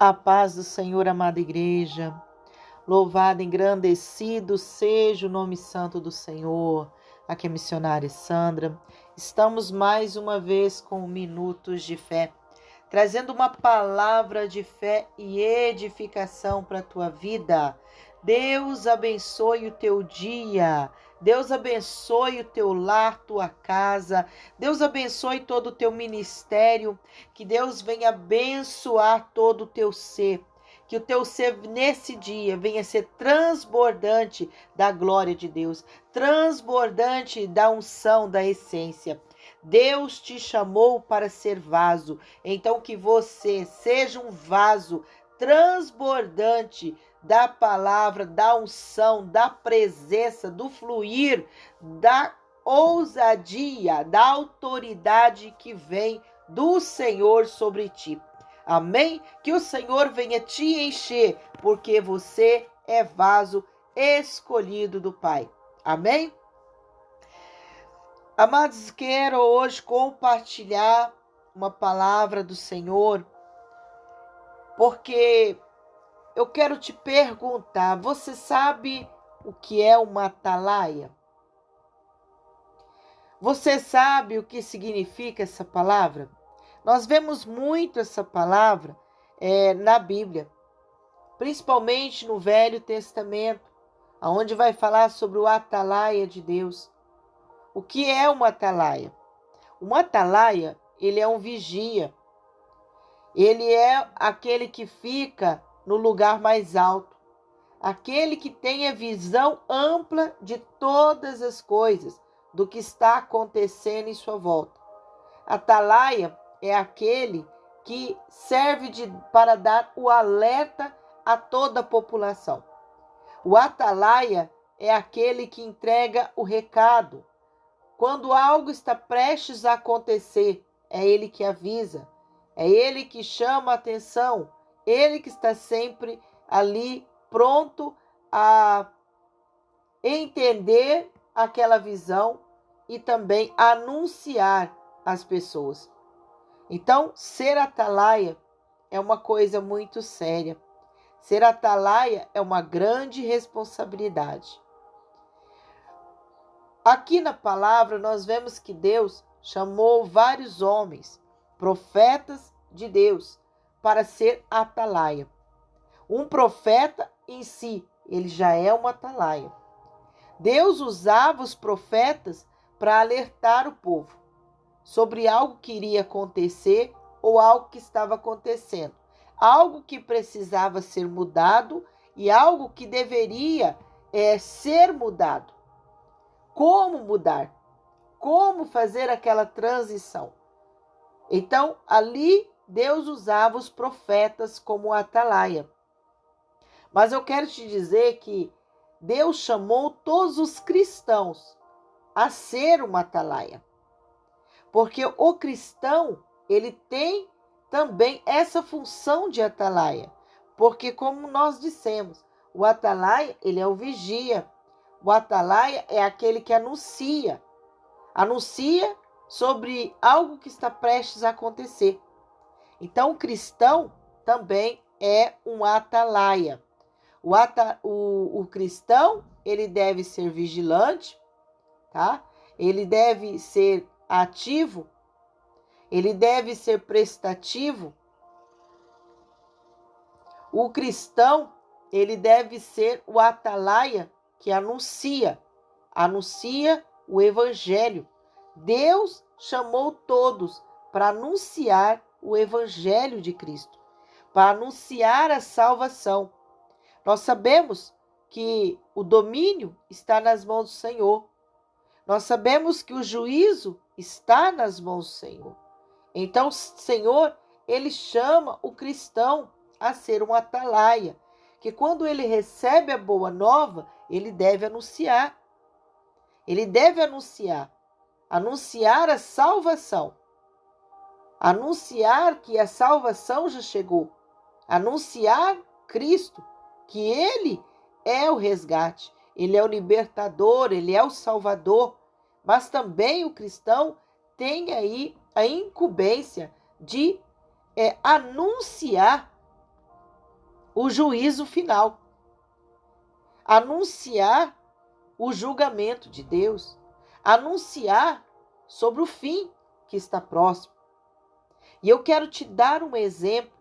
A paz do Senhor, amada igreja. Louvado, engrandecido seja o nome santo do Senhor. Aqui é a missionária Sandra. Estamos mais uma vez com Minutos de Fé, trazendo uma palavra de fé e edificação para a tua vida. Deus abençoe o teu dia. Deus abençoe o teu lar, tua casa. Deus abençoe todo o teu ministério. Que Deus venha abençoar todo o teu ser. Que o teu ser nesse dia venha ser transbordante da glória de Deus, transbordante da unção, da essência. Deus te chamou para ser vaso, então que você seja um vaso transbordante da palavra, da unção, da presença, do fluir, da ousadia, da autoridade que vem do Senhor sobre ti. Amém? Que o Senhor venha te encher, porque você é vaso escolhido do Pai. Amém? Amados, quero hoje compartilhar uma palavra do Senhor, porque eu quero te perguntar, você sabe o que é uma atalaia? Você sabe o que significa essa palavra? Nós vemos muito essa palavra na Bíblia, principalmente no Velho Testamento, onde vai falar sobre o atalaia de Deus. O que é uma atalaia? Um atalaia, ele é um vigia. Ele é aquele que fica no lugar mais alto, aquele que tem a visão ampla de todas as coisas, do que está acontecendo em sua volta. Atalaia é aquele que serve para dar o alerta a toda a população. O atalaia é aquele que entrega o recado. Quando algo está prestes a acontecer, é ele que avisa, é ele que chama a atenção, ele que está sempre ali pronto a entender aquela visão e também anunciar às pessoas. Então, ser atalaia é uma coisa muito séria. Ser atalaia é uma grande responsabilidade. Aqui na palavra nós vemos que Deus chamou vários homens, profetas de Deus, para ser atalaia. Um profeta em si, ele já é uma atalaia. Deus usava os profetas para alertar o povo sobre algo que iria acontecer ou algo que estava acontecendo. Algo que precisava ser mudado e algo que deveria ser mudado. Como mudar? Como fazer aquela transição? Então, ali Deus usava os profetas como atalaia. Mas eu quero te dizer que Deus chamou todos os cristãos a ser uma atalaia. Porque o cristão, ele tem também essa função de atalaia. Porque, como nós dissemos, o atalaia, ele é o vigia. O atalaia é aquele que anuncia sobre algo que está prestes a acontecer. Então, o cristão também é um atalaia. O cristão, ele deve ser vigilante, tá? Ele deve ser ativo, ele deve ser prestativo. O cristão, ele deve ser o atalaia que anuncia o evangelho. Deus chamou todos para anunciar o evangelho de Cristo, para anunciar a salvação. Nós sabemos que o domínio está nas mãos do Senhor. Nós sabemos que o juízo está nas mãos do Senhor. Então, o Senhor, ele chama o cristão a ser um atalaia, que quando ele recebe a boa nova, ele deve anunciar. Ele deve anunciar a salvação. Anunciar que a salvação já chegou. Anunciar Cristo, que ele é o resgate. Ele é o libertador, ele é o salvador, mas também o cristão tem aí a incumbência de anunciar o juízo final, anunciar o julgamento de Deus, anunciar sobre o fim que está próximo. E eu quero te dar um exemplo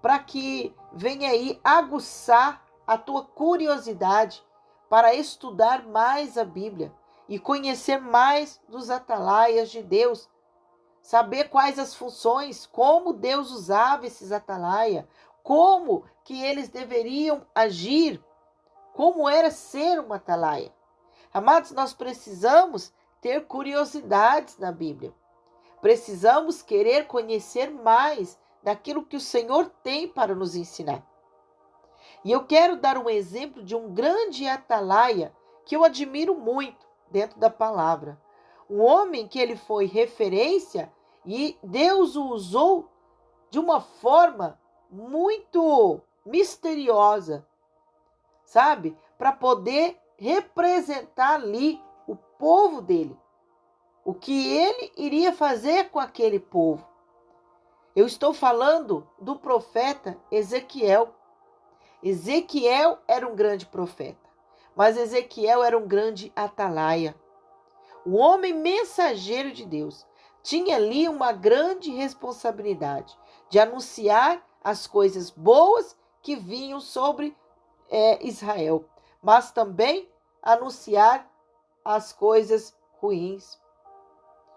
para que venha aí aguçar a tua curiosidade para estudar mais a Bíblia e conhecer mais dos atalaias de Deus, saber quais as funções, como Deus usava esses atalaias, como que eles deveriam agir, como era ser uma atalaia. Amados, nós precisamos ter curiosidades na Bíblia. Precisamos querer conhecer mais daquilo que o Senhor tem para nos ensinar. E eu quero dar um exemplo de um grande atalaia que eu admiro muito dentro da palavra. Um homem que ele foi referência e Deus o usou de uma forma muito misteriosa, sabe? Para poder representar ali o povo dele. O que ele iria fazer com aquele povo. Eu estou falando do profeta Ezequiel. Ezequiel era um grande profeta, mas Ezequiel era um grande atalaia. O homem mensageiro de Deus tinha ali uma grande responsabilidade de anunciar as coisas boas que vinham sobre Israel, mas também anunciar as coisas ruins.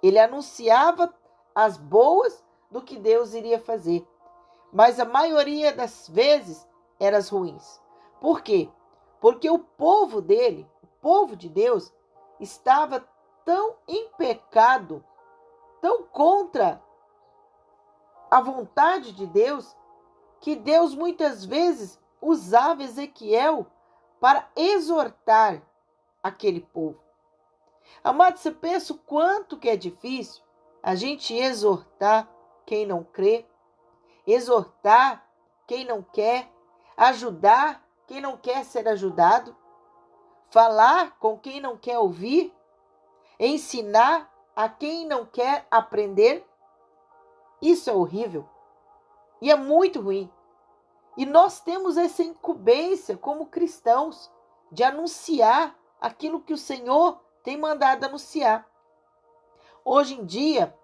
Ele anunciava as boas do que Deus iria fazer, mas a maioria das vezes eram as ruins. Por quê? Porque o povo dele, o povo de Deus, estava tão em pecado, tão contra a vontade de Deus, que Deus muitas vezes usava Ezequiel para exortar aquele povo. Amado, você pensa o quanto que é difícil a gente exortar quem não crê, exortar quem não quer, ajudar quem não quer ser ajudado, falar com quem não quer ouvir, ensinar a quem não quer aprender. Isso é horrível e é muito ruim. E nós temos essa incumbência como cristãos de anunciar aquilo que o Senhor tem mandado anunciar. Hoje em dia,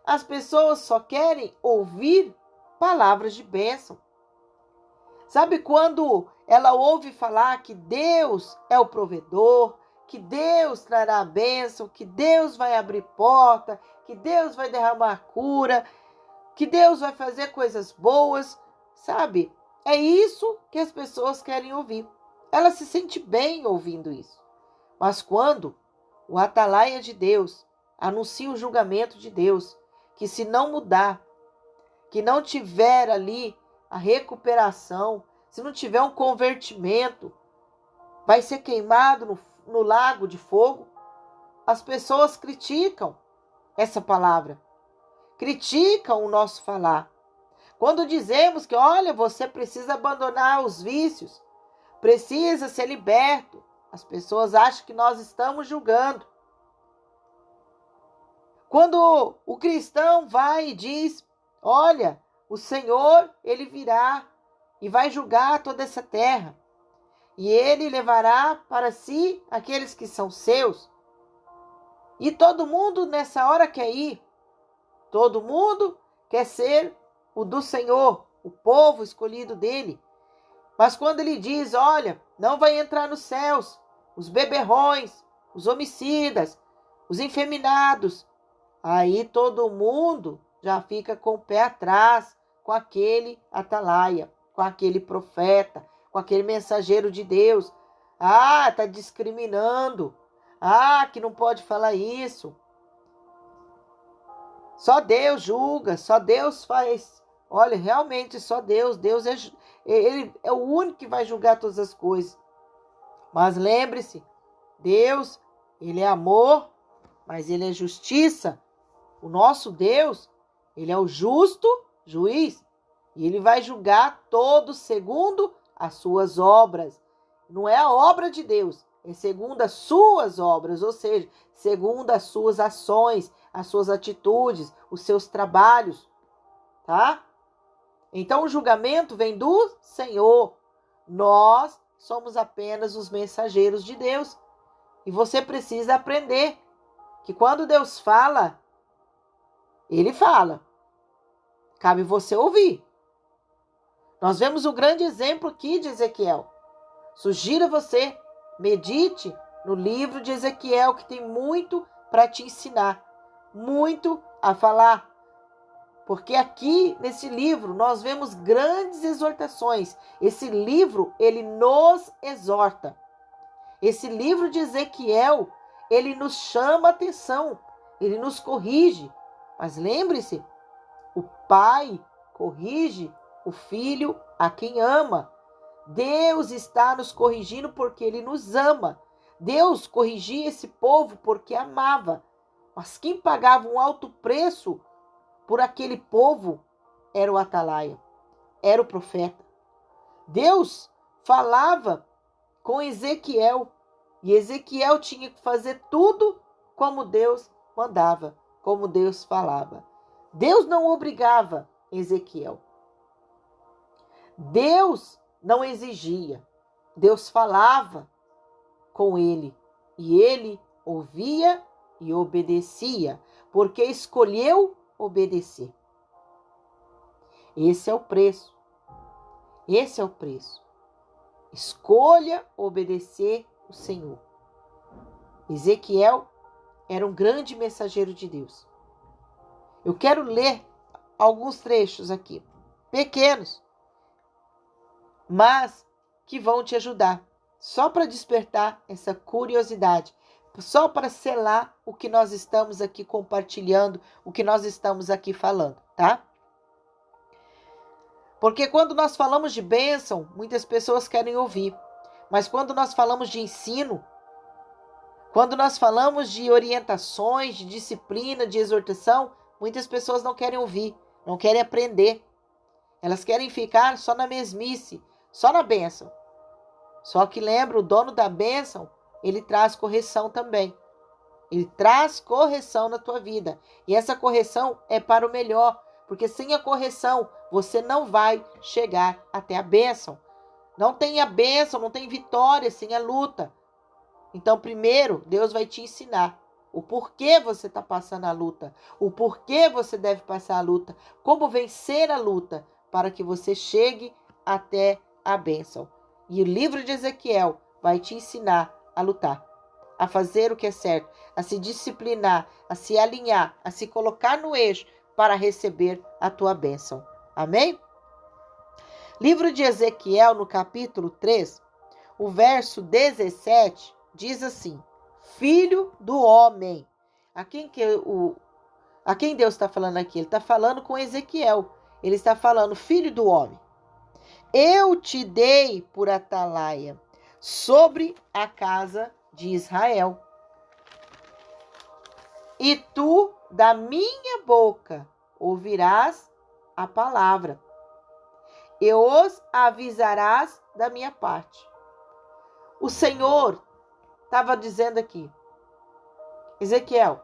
as pessoas só querem ouvir palavras de bênção. Sabe quando ela ouve falar que Deus é o provedor, que Deus trará a bênção, que Deus vai abrir porta, que Deus vai derramar cura, que Deus vai fazer coisas boas, sabe? É isso que as pessoas querem ouvir. Ela se sente bem ouvindo isso. Mas quando o atalaia de Deus anuncia o julgamento de Deus, que se não mudar, que não tiver ali a recuperação, se não tiver um convertimento, vai ser queimado no lago de fogo. As pessoas criticam essa palavra, criticam o nosso falar. Quando dizemos que, olha, você precisa abandonar os vícios, precisa ser liberto, as pessoas acham que nós estamos julgando. Quando o cristão vai e diz, olha, o Senhor, ele virá e vai julgar toda essa terra. E ele levará para si aqueles que são seus. E todo mundo nessa hora quer ir. Todo mundo quer ser o do Senhor, o povo escolhido dele. Mas quando ele diz, olha, não vai entrar nos céus os beberrões, os homicidas, os efeminados, aí todo mundo já fica com o pé atrás, com aquele atalaia, com aquele profeta, com aquele mensageiro de Deus. Ah, está discriminando. Ah, que não pode falar isso. Só Deus julga, só Deus faz. Olha, realmente só Deus. Deus ele é o único que vai julgar todas as coisas. Mas lembre-se, Deus, ele é amor, mas ele é justiça. O nosso Deus, ele é o justo juiz. E ele vai julgar todos segundo as suas obras. Não é a obra de Deus, é segundo as suas obras, ou seja, segundo as suas ações, as suas atitudes, os seus trabalhos, tá? Então o julgamento vem do Senhor. Nós somos apenas os mensageiros de Deus. E você precisa aprender que quando Deus fala, Ele fala. Cabe você ouvir. Nós vemos o grande exemplo aqui de Ezequiel. Sugiro a você, medite no livro de Ezequiel, que tem muito para te ensinar, muito a falar. Porque aqui, nesse livro, nós vemos grandes exortações. Esse livro, ele nos exorta. Esse livro de Ezequiel, ele nos chama a atenção, ele nos corrige. Mas lembre-se, o pai corrige o filho a quem ama. Deus está nos corrigindo porque Ele nos ama. Deus corrigia esse povo porque amava. Mas quem pagava um alto preço por aquele povo era o atalaia, era o profeta. Deus falava com Ezequiel e Ezequiel tinha que fazer tudo como Deus mandava, como Deus falava. Deus não obrigava Ezequiel. Deus não exigia. Deus falava com ele e ele ouvia e obedecia, porque escolheu obedecer. Esse é o preço. Esse é o preço. Escolha obedecer o Senhor. Ezequiel era um grande mensageiro de Deus. Eu quero ler alguns trechos aqui, pequenos, mas que vão te ajudar, só para despertar essa curiosidade, só para selar o que nós estamos aqui compartilhando, o que nós estamos aqui falando, tá? Porque quando nós falamos de bênção, muitas pessoas querem ouvir, mas quando nós falamos de ensino, quando nós falamos de orientações, de disciplina, de exortação, muitas pessoas não querem ouvir, não querem aprender. Elas querem ficar só na mesmice, só na bênção. Só que lembra, o dono da bênção, ele traz correção também. Ele traz correção na tua vida. E essa correção é para o melhor, porque sem a correção, você não vai chegar até a bênção. Não tem a bênção, não tem vitória sem a luta. Então, primeiro, Deus vai te ensinar o porquê você está passando a luta, o porquê você deve passar a luta, como vencer a luta, para que você chegue até a bênção. E o livro de Ezequiel vai te ensinar a lutar, a fazer o que é certo, a se disciplinar, a se alinhar, a se colocar no eixo para receber a tua bênção. Amém? Livro de Ezequiel, no capítulo 3, o verso 17, diz assim: Filho do homem. A quem Deus está falando aqui? Ele está falando com Ezequiel. Ele está falando, filho do homem. Eu te dei por atalaia sobre a casa de Israel. E tu, da minha boca, ouvirás a palavra. E os avisarás da minha parte. O Senhor estava dizendo aqui, Ezequiel,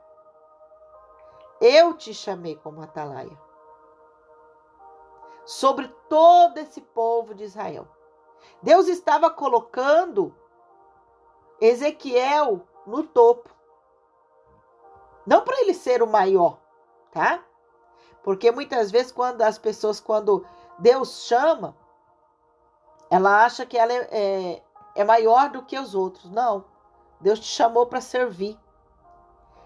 eu te chamei como atalaia sobre todo esse povo de Israel. Deus estava colocando Ezequiel no topo. Não para ele ser o maior, tá? Porque muitas vezes quando Deus chama, ela acha que ela é maior do que os outros. Não. Deus te chamou para servir.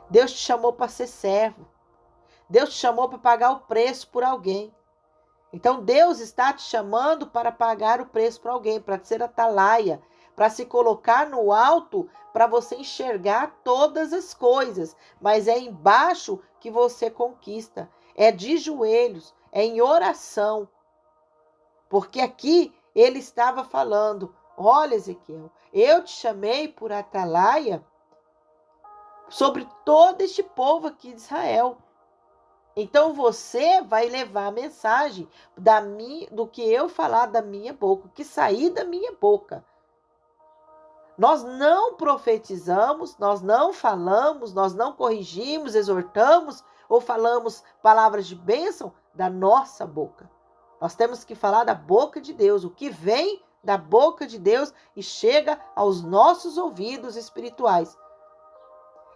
Deus te chamou para ser servo. Deus te chamou para pagar o preço por alguém. Então Deus está te chamando para pagar o preço por alguém, para ser atalaia, para se colocar no alto, para você enxergar todas as coisas. Mas é embaixo que você conquista. É de joelhos, é em oração. Porque aqui ele estava falando, olha, Ezequiel, eu te chamei por atalaia sobre todo este povo aqui de Israel. Então você vai levar a mensagem do que eu falar da minha boca, o que sair da minha boca. Nós não profetizamos, nós não falamos, nós não corrigimos, exortamos ou falamos palavras de bênção da nossa boca. Nós temos que falar da boca de Deus, o que vem da boca de Deus e chega aos nossos ouvidos espirituais.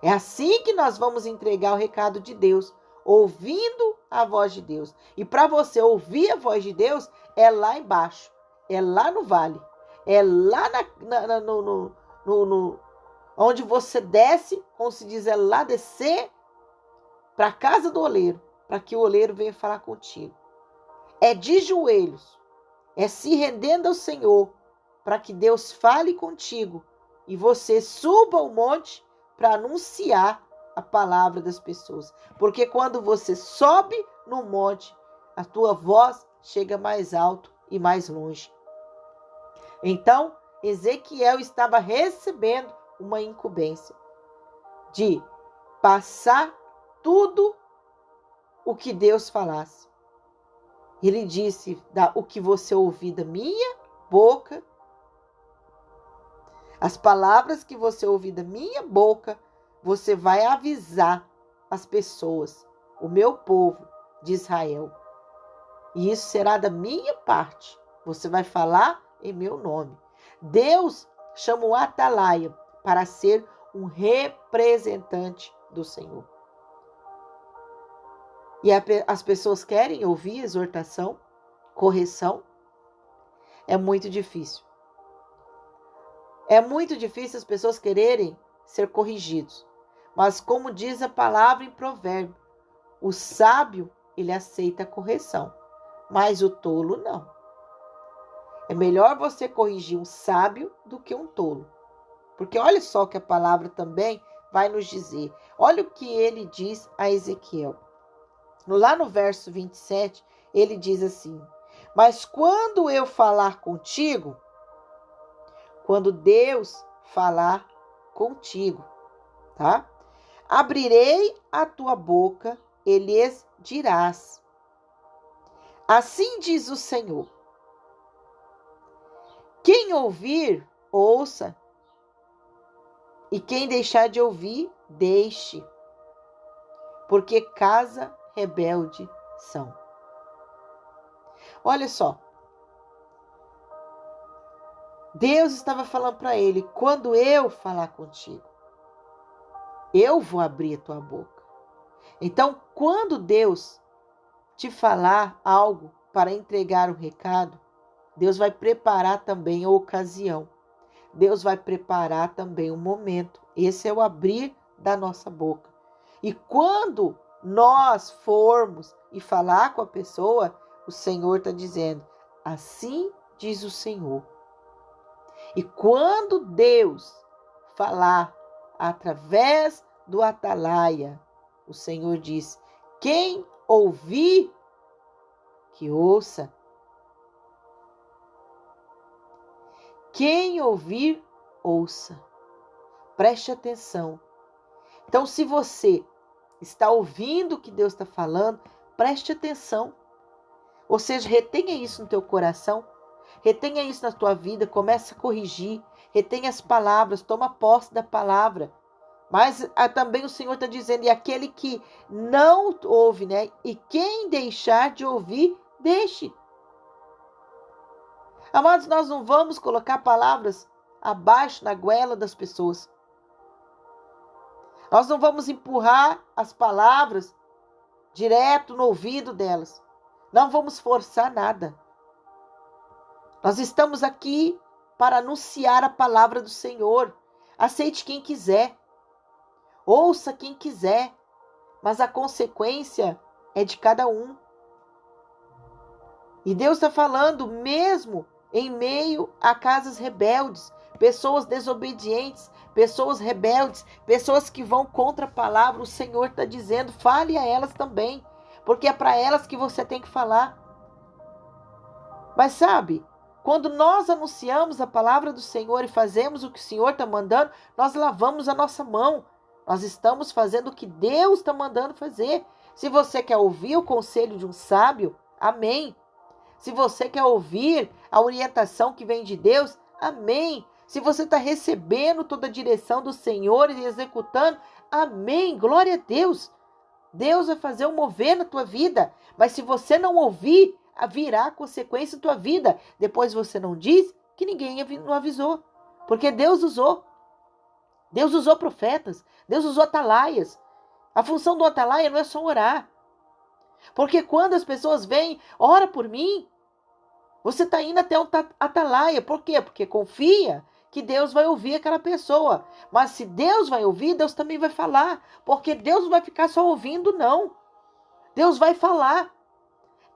É assim que nós vamos entregar o recado de Deus, ouvindo a voz de Deus. E para você ouvir a voz de Deus, é lá embaixo, é lá no vale, é lá onde você desce, como se diz, é lá descer para a casa do oleiro, para que o oleiro venha falar contigo. É de joelhos, é se rendendo ao Senhor, para que Deus fale contigo e você suba ao monte para anunciar a palavra das pessoas. Porque quando você sobe no monte, a tua voz chega mais alto e mais longe. Então, Ezequiel estava recebendo uma incumbência de passar tudo o que Deus falasse. Ele disse, o que você ouvir da minha boca, as palavras que você ouvir da minha boca, você vai avisar as pessoas, o meu povo de Israel. E isso será da minha parte. Você vai falar em meu nome. Deus chama o atalaia para ser um representante do Senhor. E as pessoas querem ouvir exortação, correção. É muito difícil. É muito difícil as pessoas quererem ser corrigidos. Mas como diz a palavra em Provérbio, o sábio, ele aceita a correção, mas o tolo não. É melhor você corrigir um sábio do que um tolo. Porque olha só que a palavra também vai nos dizer. Olha o que ele diz a Ezequiel. Lá no verso 27, ele diz assim: mas quando eu falar contigo, quando Deus falar contigo, tá? Abrirei a tua boca e lhes dirás. Assim diz o Senhor. Quem ouvir, ouça. E quem deixar de ouvir, deixe. Porque casa rebelde são. Olha só. Deus estava falando para ele, quando eu falar contigo, eu vou abrir a tua boca. Então, quando Deus te falar algo para entregar o recado, Deus vai preparar também a ocasião. Deus vai preparar também o momento. Esse é o abrir da nossa boca. E quando nós formos e falar com a pessoa, o Senhor está dizendo, assim diz o Senhor. E quando Deus falar através do atalaia, o Senhor diz, quem ouvir, que ouça. Quem ouvir, ouça. Preste atenção. Então, se você está ouvindo o que Deus está falando, preste atenção. Ou seja, retenha isso no teu coração. Retenha isso na tua vida, comece a corrigir. Retenha as palavras, toma posse da palavra. Mas também o Senhor está dizendo, e aquele que não ouve, né? E quem deixar de ouvir, deixe. Amados, nós não vamos colocar palavras abaixo na goela das pessoas. Nós não vamos empurrar as palavras direto no ouvido delas. Não vamos forçar nada. Nós estamos aqui para anunciar a palavra do Senhor. Aceite quem quiser. Ouça quem quiser. Mas a consequência é de cada um. E Deus está falando mesmo em meio a casas rebeldes, pessoas desobedientes, pessoas rebeldes, pessoas que vão contra a palavra. O Senhor está dizendo, fale a elas também, porque é para elas que você tem que falar. Mas sabe, quando nós anunciamos a palavra do Senhor e fazemos o que o Senhor está mandando, nós lavamos a nossa mão. Nós estamos fazendo o que Deus está mandando fazer. Se você quer ouvir o conselho de um sábio, amém. Se você quer ouvir a orientação que vem de Deus, amém. Se você está recebendo toda a direção do Senhor e executando, amém. Glória a Deus. Deus vai fazer um mover na tua vida. Mas se você não ouvir, virá a consequência da tua vida. Depois você não diz que ninguém não avisou. Porque Deus usou. Deus usou profetas. Deus usou atalaias. A função do atalaia não é só orar. Porque quando as pessoas vêm, ora por mim, você está indo até o atalaia. Por quê? Porque confia que Deus vai ouvir aquela pessoa. Mas se Deus vai ouvir, Deus também vai falar. Porque Deus não vai ficar só ouvindo, não. Deus vai falar.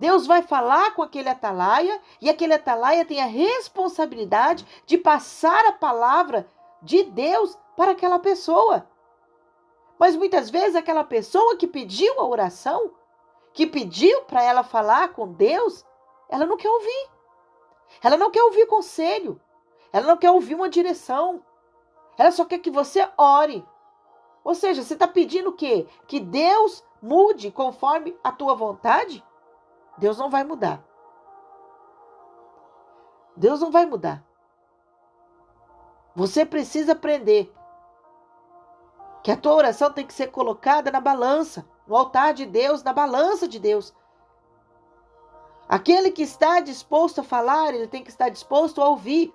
Deus vai falar com aquele atalaia e aquele atalaia tem a responsabilidade de passar a palavra de Deus para aquela pessoa. Mas muitas vezes aquela pessoa que pediu a oração, que pediu para ela falar com Deus, ela não quer ouvir. Ela não quer ouvir conselho. Ela não quer ouvir uma direção. Ela só quer que você ore. Ou seja, você está pedindo o quê? Que Deus mude conforme a tua vontade? Deus não vai mudar. Deus não vai mudar. Você precisa aprender que a tua oração tem que ser colocada na balança, no altar de Deus, na balança de Deus. Aquele que está disposto a falar, ele tem que estar disposto a ouvir.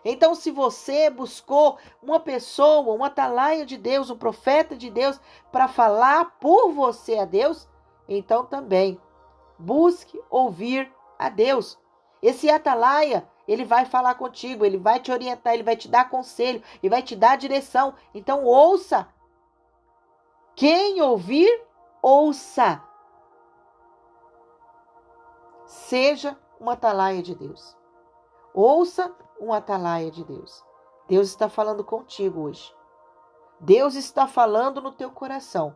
Então, se você buscou uma pessoa, um atalaia de Deus, um profeta de Deus, para falar por você a Deus, então também busque ouvir a Deus. Esse atalaia, ele vai falar contigo, ele vai te orientar, ele vai te dar conselho, ele vai te dar direção. Então ouça. Quem ouvir, ouça. Seja um atalaia de Deus. Ouça um atalaia de Deus. Deus está falando contigo hoje. Deus está falando no teu coração.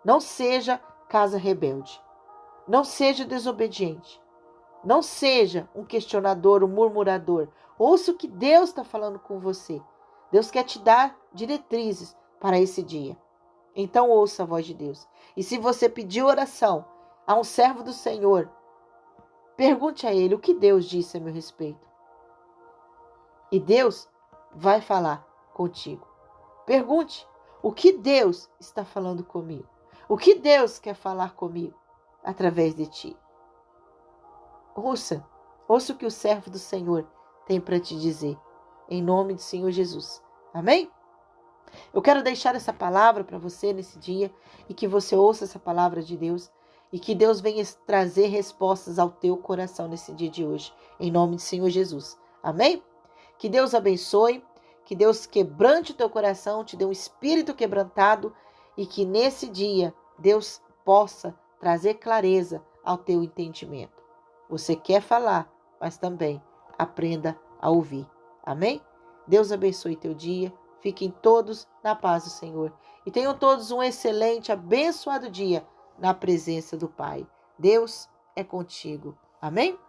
Não seja casa rebelde. Não seja desobediente. Não seja um questionador, um murmurador. Ouça o que Deus está falando com você. Deus quer te dar diretrizes para esse dia. Então ouça a voz de Deus. E se você pediu oração a um servo do Senhor, pergunte a ele o que Deus disse a meu respeito. E Deus vai falar contigo. Pergunte o que Deus está falando comigo. O que Deus quer falar comigo através de ti. Ouça o que o servo do Senhor tem para te dizer. Em nome do Senhor Jesus. Amém? Eu quero deixar essa palavra para você nesse dia e que você ouça essa palavra de Deus e que Deus venha trazer respostas ao teu coração nesse dia de hoje. Em nome do Senhor Jesus. Amém? Que Deus abençoe, que Deus quebrante o teu coração, te dê um espírito quebrantado e que nesse dia Deus possa trazer clareza ao teu entendimento. Você quer falar, mas também aprenda a ouvir. Amém? Deus abençoe teu dia. Fiquem todos na paz do Senhor. E tenham todos um excelente, abençoado dia na presença do Pai. Deus é contigo. Amém?